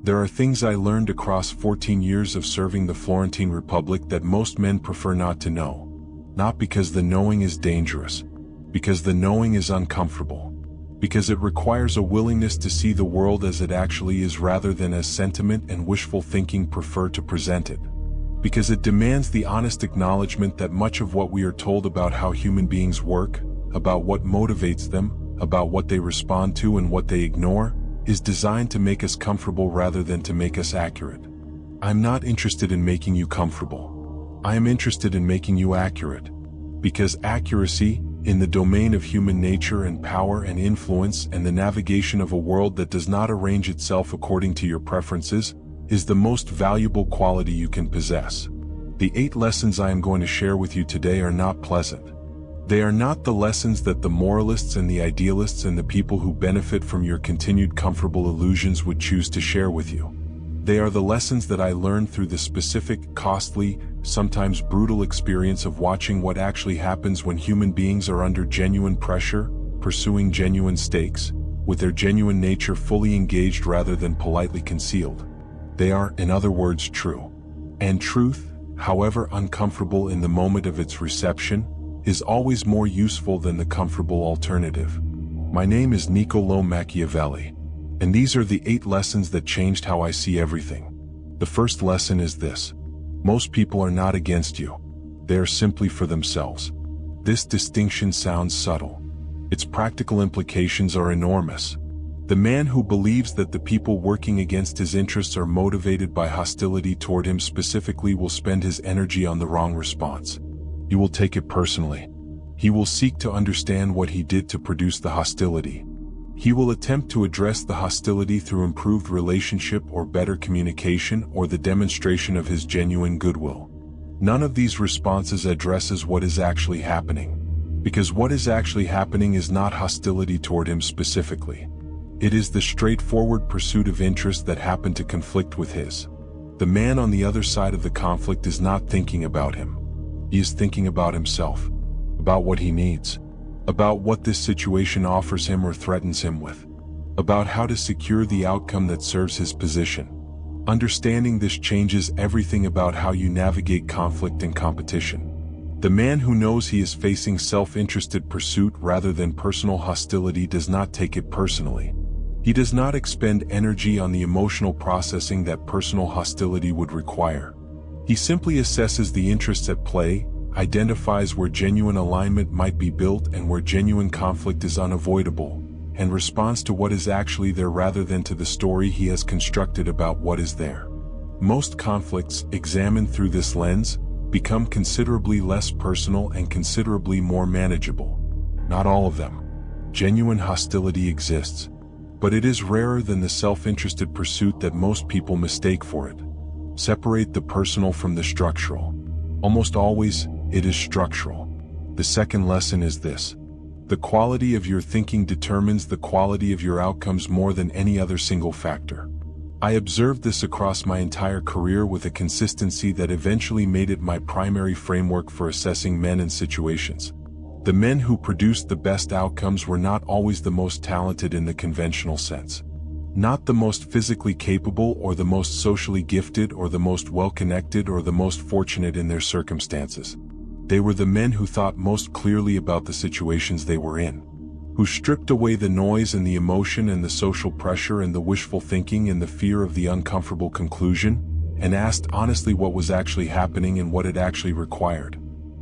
There are things I learned across 14 years of serving the Florentine Republic that most men prefer not to know. Not because the knowing is dangerous, because the knowing is uncomfortable, because it requires a willingness to see the world as it actually is rather than as sentiment and wishful thinking prefer to present it. Because it demands the honest acknowledgement that much of what we are told about how human beings work, about what motivates them, about what they respond to and what they ignore, is designed to make us comfortable rather than to make us accurate. I'm not interested in making you comfortable. I am interested in making you accurate. Because accuracy, in the domain of human nature and power and influence and the navigation of a world that does not arrange itself according to your preferences, is the most valuable quality you can possess. The 8 lessons I am going to share with you today are not pleasant. They are not the lessons that the moralists and the idealists and the people who benefit from your continued comfortable illusions would choose to share with you. They are the lessons that I learned through the specific, costly, sometimes brutal experience of watching what actually happens when human beings are under genuine pressure, pursuing genuine stakes, with their genuine nature fully engaged rather than politely concealed. They are, in other words, true. And truth, however uncomfortable in the moment of its reception, is always more useful than the comfortable alternative. My name is Niccolò Machiavelli, and these are the 8 lessons that changed how I see everything. The first lesson is this: most people are not against you. They are simply for themselves. This distinction sounds subtle. Its practical implications are enormous. The man who believes that the people working against his interests are motivated by hostility toward him specifically will spend his energy on the wrong response. He will take it personally. He will seek to understand what he did to produce the hostility. He will attempt to address the hostility through improved relationship or better communication or the demonstration of his genuine goodwill. None of these responses addresses what is actually happening, because what is actually happening is not hostility toward him specifically. It is the straightforward pursuit of interests that happen to conflict with his. The man on the other side of the conflict is not thinking about him. He is thinking about himself, about what he needs, about what this situation offers him or threatens him with, about how to secure the outcome that serves his position. Understanding this changes everything about how you navigate conflict and competition. The man who knows he is facing self-interested pursuit rather than personal hostility does not take it personally. He does not expend energy on the emotional processing that personal hostility would require. He simply assesses the interests at play, identifies where genuine alignment might be built and where genuine conflict is unavoidable, and responds to what is actually there rather than to the story he has constructed about what is there. Most conflicts, examined through this lens, become considerably less personal and considerably more manageable. Not all of them. Genuine hostility exists, but it is rarer than the self-interested pursuit that most people mistake for it. Separate the personal from the structural. Almost always, it is structural. The second lesson is this: the quality of your thinking determines the quality of your outcomes more than any other single factor. I observed this across my entire career with a consistency that eventually made it my primary framework for assessing men and situations. The men who produced the best outcomes were not always the most talented in the conventional sense. Not the most physically capable or the most socially gifted or the most well-connected or the most fortunate in their circumstances. They were the men who thought most clearly about the situations they were in, who stripped away the noise and the emotion and the social pressure and the wishful thinking and the fear of the uncomfortable conclusion, and asked honestly what was actually happening and what it actually required.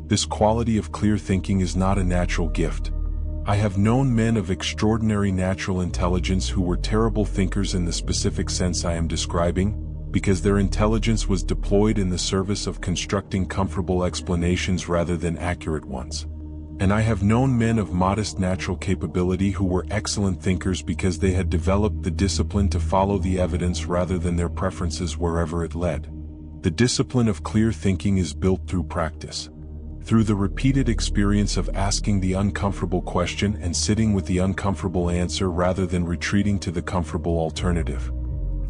This quality of clear thinking is not a natural gift. I have known men of extraordinary natural intelligence who were terrible thinkers in the specific sense I am describing, because their intelligence was deployed in the service of constructing comfortable explanations rather than accurate ones. And I have known men of modest natural capability who were excellent thinkers because they had developed the discipline to follow the evidence rather than their preferences wherever it led. The discipline of clear thinking is built through practice. Through the repeated experience of asking the uncomfortable question and sitting with the uncomfortable answer rather than retreating to the comfortable alternative.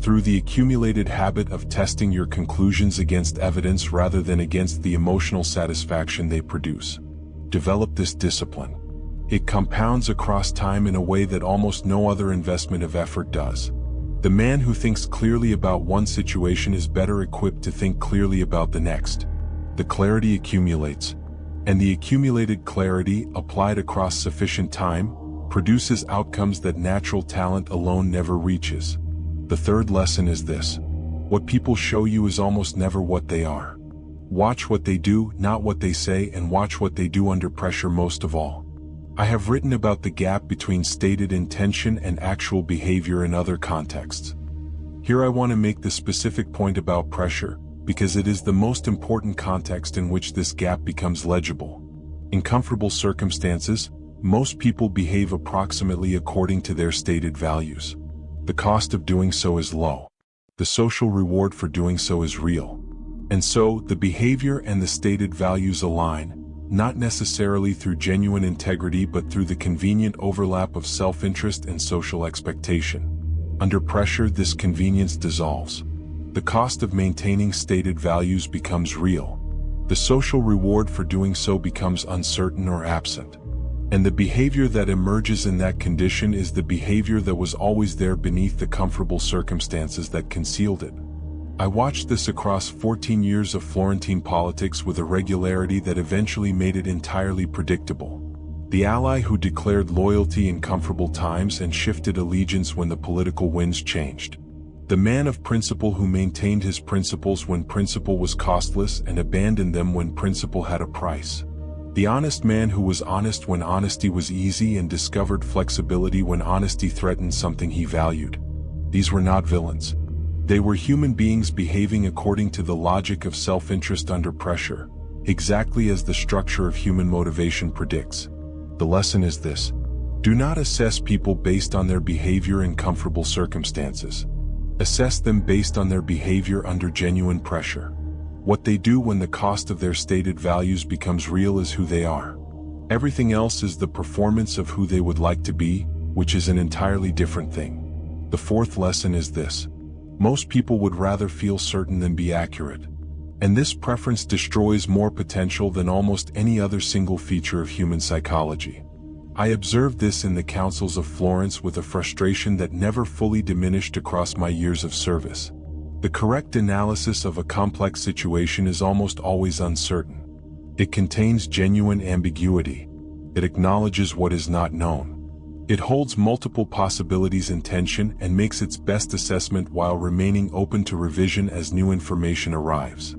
Through the accumulated habit of testing your conclusions against evidence rather than against the emotional satisfaction they produce. Develop this discipline. It compounds across time in a way that almost no other investment of effort does. The man who thinks clearly about one situation is better equipped to think clearly about the next. The clarity accumulates, and the accumulated clarity, applied across sufficient time, produces outcomes that natural talent alone never reaches. The third lesson is this: what people show you is almost never what they are. Watch what they do, not what they say, and watch what they do under pressure most of all. I have written about the gap between stated intention and actual behavior in other contexts. Here I want to make the specific point about pressure, because it is the most important context in which this gap becomes legible. In comfortable circumstances, most people behave approximately according to their stated values. The cost of doing so is low. The social reward for doing so is real. And so, the behavior and the stated values align, not necessarily through genuine integrity but through the convenient overlap of self-interest and social expectation. Under pressure, this convenience dissolves. The cost of maintaining stated values becomes real. The social reward for doing so becomes uncertain or absent. And the behavior that emerges in that condition is the behavior that was always there beneath the comfortable circumstances that concealed it. I watched this across 14 years of Florentine politics with a regularity that eventually made it entirely predictable. The ally who declared loyalty in comfortable times and shifted allegiance when the political winds changed. The man of principle who maintained his principles when principle was costless and abandoned them when principle had a price. The honest man who was honest when honesty was easy and discovered flexibility when honesty threatened something he valued. These were not villains. They were human beings behaving according to the logic of self-interest under pressure, exactly as the structure of human motivation predicts. The lesson is this: do not assess people based on their behavior in comfortable circumstances. Assess them based on their behavior under genuine pressure. What they do when the cost of their stated values becomes real is who they are. Everything else is the performance of who they would like to be, which is an entirely different thing. The fourth lesson is this: most people would rather feel certain than be accurate. And this preference destroys more potential than almost any other single feature of human psychology. I observed this in the councils of Florence with a frustration that never fully diminished across my years of service. The correct analysis of a complex situation is almost always uncertain. It contains genuine ambiguity. It acknowledges what is not known. It holds multiple possibilities in tension and makes its best assessment while remaining open to revision as new information arrives.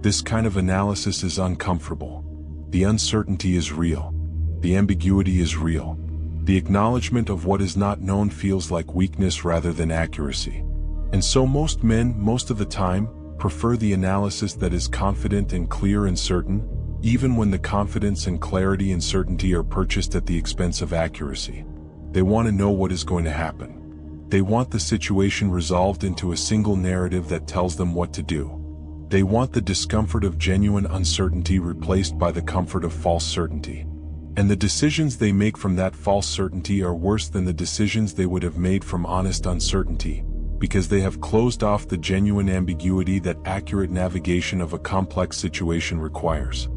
This kind of analysis is uncomfortable. The uncertainty is real. The ambiguity is real. The acknowledgement of what is not known feels like weakness rather than accuracy. And so most men, most of the time, prefer the analysis that is confident and clear and certain, even when the confidence and clarity and certainty are purchased at the expense of accuracy. They want to know what is going to happen. They want the situation resolved into a single narrative that tells them what to do. They want the discomfort of genuine uncertainty replaced by the comfort of false certainty. And the decisions they make from that false certainty are worse than the decisions they would have made from honest uncertainty, because they have closed off the genuine ambiguity that accurate navigation of a complex situation requires.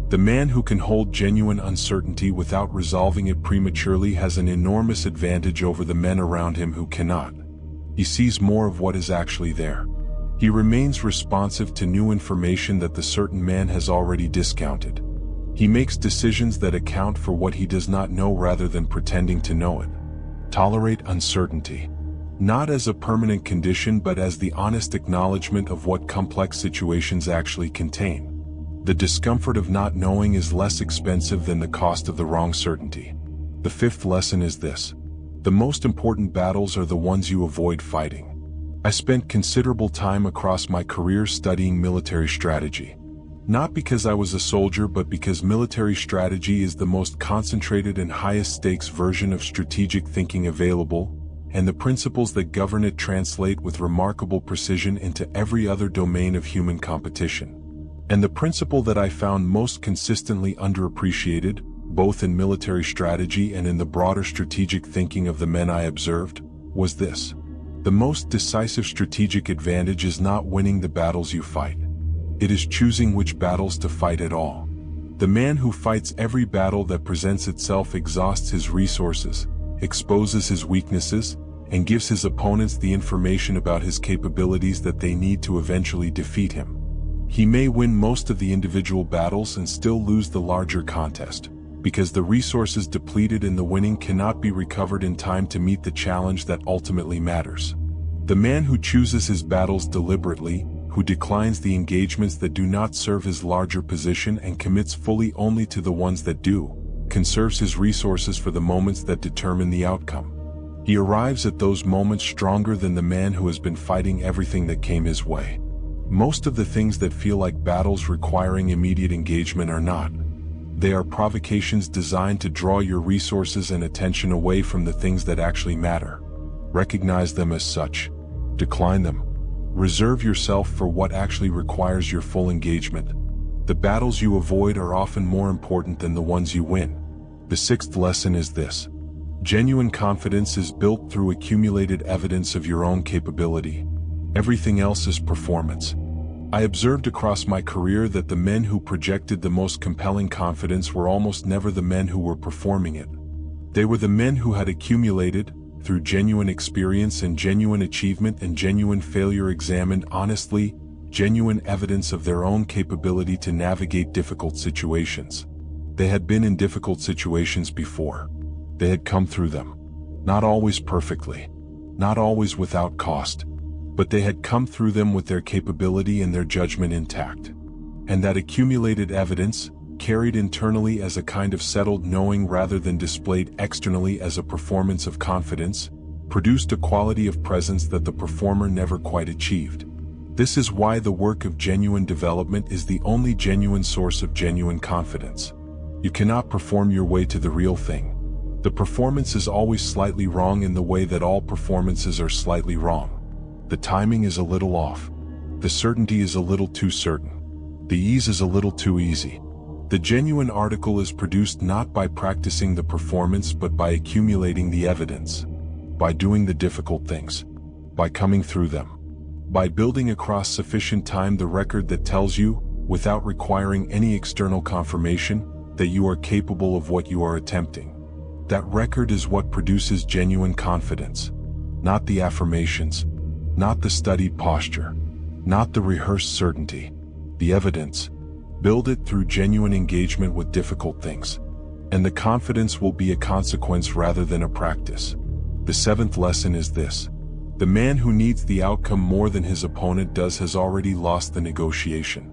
The man who can hold genuine uncertainty without resolving it prematurely has an enormous advantage over the men around him who cannot. He sees more of what is actually there. He remains responsive to new information that the certain man has already discounted. He makes decisions that account for what he does not know rather than pretending to know it. Tolerate uncertainty. Not as a permanent condition but as the honest acknowledgement of what complex situations actually contain. The discomfort of not knowing is less expensive than the cost of the wrong certainty. The fifth lesson is this: the most important battles are the ones you avoid fighting. I spent considerable time across my career studying military strategy. Not because I was a soldier but because military strategy is the most concentrated and highest stakes version of strategic thinking available, and the principles that govern it translate with remarkable precision into every other domain of human competition. And the principle that I found most consistently underappreciated, both in military strategy and in the broader strategic thinking of the men I observed, was this: the most decisive strategic advantage is not winning the battles you fight. It is choosing which battles to fight at all. The man who fights every battle that presents itself exhausts his resources, exposes his weaknesses, and gives his opponents the information about his capabilities that they need to eventually defeat him. He may win most of the individual battles and still lose the larger contest, because the resources depleted in the winning cannot be recovered in time to meet the challenge that ultimately matters. The man who chooses his battles deliberately, who declines the engagements that do not serve his larger position and commits fully only to the ones that do, conserves his resources for the moments that determine the outcome. He arrives at those moments stronger than the man who has been fighting everything that came his way. Most of the things that feel like battles requiring immediate engagement are not. They are provocations designed to draw your resources and attention away from the things that actually matter. Recognize them as such. Decline them. Reserve yourself for what actually requires your full engagement. The battles you avoid are often more important than the ones you win. The sixth lesson is this. Genuine confidence is built through accumulated evidence of your own capability. Everything else is performance. I observed across my career that the men who projected the most compelling confidence were almost never the men who were performing it. They were the men who had accumulated, through genuine experience and genuine achievement and genuine failure, examined honestly, genuine evidence of their own capability to navigate difficult situations. They had been in difficult situations before. They had come through them. Not always perfectly. Not always without cost. But they had come through them with their capability and their judgment intact. And that accumulated evidence, carried internally as a kind of settled knowing rather than displayed externally as a performance of confidence, produced a quality of presence that the performer never quite achieved. This is why the work of genuine development is the only genuine source of genuine confidence. You cannot perform your way to the real thing. The performance is always slightly wrong in the way that all performances are slightly wrong. The timing is a little off. The certainty is a little too certain. The ease is a little too easy. The genuine article is produced not by practicing the performance but by accumulating the evidence. By doing the difficult things. By coming through them. By building across sufficient time the record that tells you, without requiring any external confirmation, that you are capable of what you are attempting. That record is what produces genuine confidence. Not the affirmations. Not the studied posture. Not the rehearsed certainty. The evidence. Build it through genuine engagement with difficult things. And the confidence will be a consequence rather than a practice. The seventh lesson is this. The man who needs the outcome more than his opponent does has already lost the negotiation.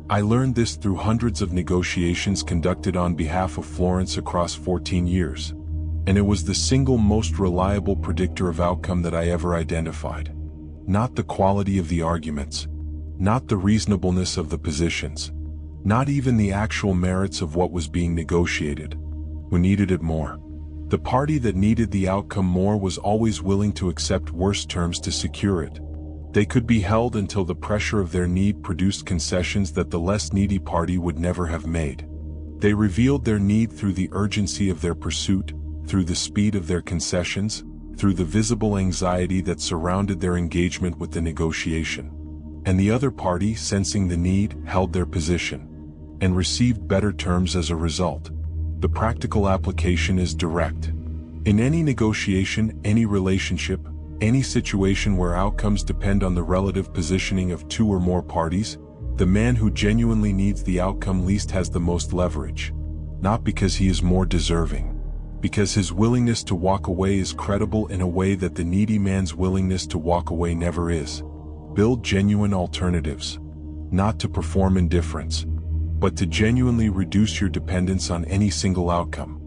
I learned this through hundreds of negotiations conducted on behalf of Florence across 14 years. And it was the single most reliable predictor of outcome that I ever identified. Not the quality of the arguments. Not the reasonableness of the positions. Not even the actual merits of what was being negotiated. Who needed it more? The party that needed the outcome more was always willing to accept worse terms to secure it. They could be held until the pressure of their need produced concessions that the less needy party would never have made. They revealed their need through the urgency of their pursuit, through the speed of their concessions, through the visible anxiety that surrounded their engagement with the negotiation. And the other party, sensing the need, held their position and received better terms as a result. The practical application is direct. In any negotiation, any relationship, any situation where outcomes depend on the relative positioning of two or more parties, the man who genuinely needs the outcome least has the most leverage. Not because he is more deserving. Because his willingness to walk away is credible in a way that the needy man's willingness to walk away never is. Build genuine alternatives. Not to perform indifference, but to genuinely reduce your dependence on any single outcome.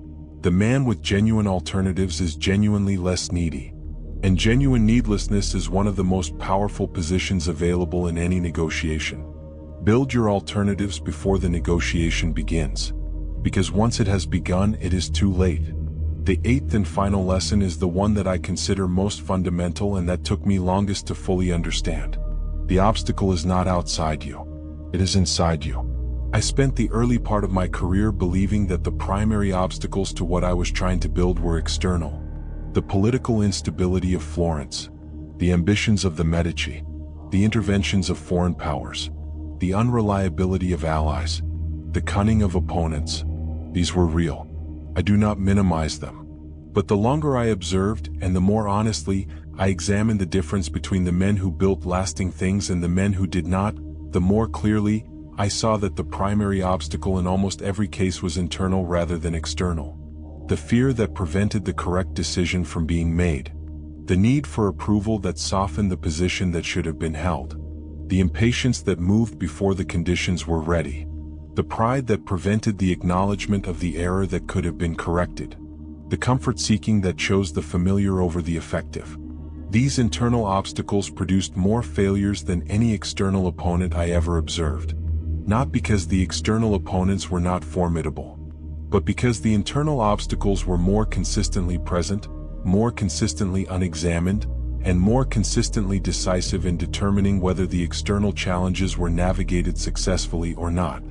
The man with genuine alternatives is genuinely less needy. And genuine needlessness is one of the most powerful positions available in any negotiation. Build your alternatives before the negotiation begins. Because once it has begun, it is too late. The eighth and final lesson is the one that I consider most fundamental and that took me longest to fully understand. The obstacle is not outside you. It is inside you. I spent the early part of my career believing that the primary obstacles to what I was trying to build were external. The political instability of Florence, the ambitions of the Medici, the interventions of foreign powers, the unreliability of allies, the cunning of opponents. These were real. I do not minimize them. But the longer I observed, and the more honestly I examined the difference between the men who built lasting things and the men who did not, the more clearly I saw that the primary obstacle in almost every case was internal rather than external. The fear that prevented the correct decision from being made. The need for approval that softened the position that should have been held. The impatience that moved before the conditions were ready. The pride that prevented the acknowledgement of the error that could have been corrected. The comfort-seeking that chose the familiar over the effective. These internal obstacles produced more failures than any external opponent I ever observed. Not because the external opponents were not formidable, but because the internal obstacles were more consistently present, more consistently unexamined, and more consistently decisive in determining whether the external challenges were navigated successfully or not.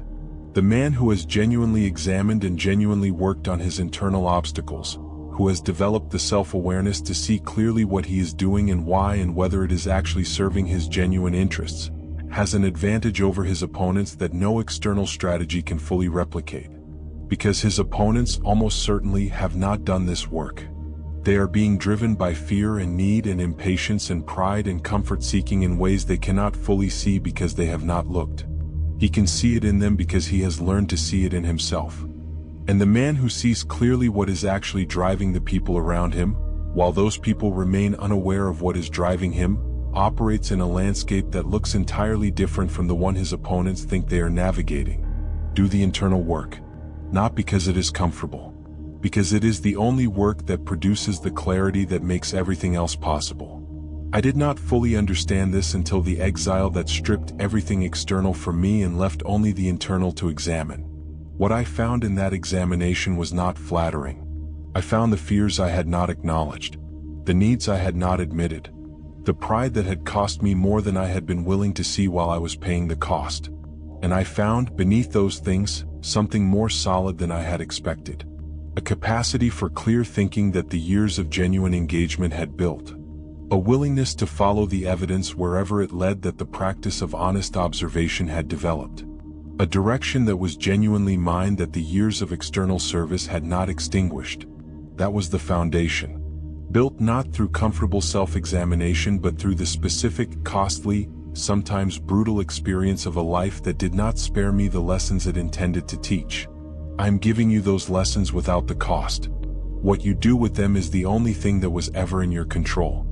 The man who has genuinely examined and genuinely worked on his internal obstacles, who has developed the self-awareness to see clearly what he is doing and why and whether it is actually serving his genuine interests, has an advantage over his opponents that no external strategy can fully replicate. Because his opponents almost certainly have not done this work. They are being driven by fear and need and impatience and pride and comfort-seeking in ways they cannot fully see because they have not looked. He can see it in them because he has learned to see it in himself. And the man who sees clearly what is actually driving the people around him, while those people remain unaware of what is driving him, operates in a landscape that looks entirely different from the one his opponents think they are navigating. Do the internal work. Not because it is comfortable. Because it is the only work that produces the clarity that makes everything else possible. I did not fully understand this until the exile that stripped everything external from me and left only the internal to examine. What I found in that examination was not flattering. I found the fears I had not acknowledged, the needs I had not admitted, the pride that had cost me more than I had been willing to see while I was paying the cost. And I found, beneath those things, something more solid than I had expected. A capacity for clear thinking that the years of genuine engagement had built. A willingness to follow the evidence wherever it led that the practice of honest observation had developed. A direction that was genuinely mine that the years of external service had not extinguished. That was the foundation. Built not through comfortable self-examination but through the specific, costly, sometimes brutal experience of a life that did not spare me the lessons it intended to teach. I am giving you those lessons without the cost. What you do with them is the only thing that was ever in your control.